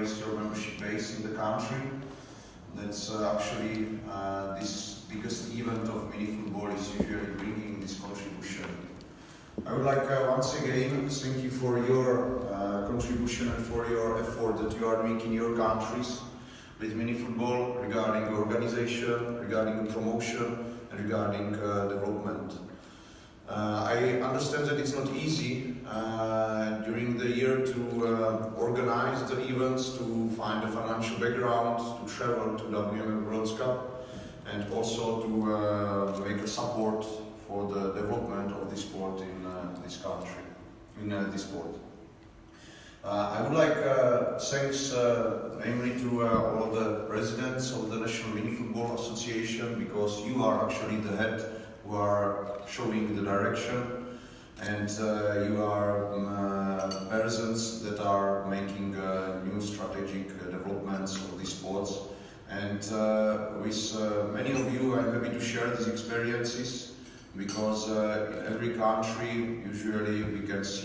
raise your membership base in the country. That's actually this biggest event of mini football is usually bringing this contribution. I would like once again thank you for your contribution and for your effort that you are doing in your countries with mini football regarding organization, regarding promotion, and regarding development. I understand that it's not easy during the year to organize the events, to find a financial background, to travel to WMF World Cup, and also to make a support for the development of the sport in this country, in this sport. I would like thanks namely to all the presidents of the National Mini Football Association, because you are actually the head who are showing the direction, and you are persons that are making new strategic developments of these sports. And with many of you, I'm happy to share these experiences, because in every country usually we can see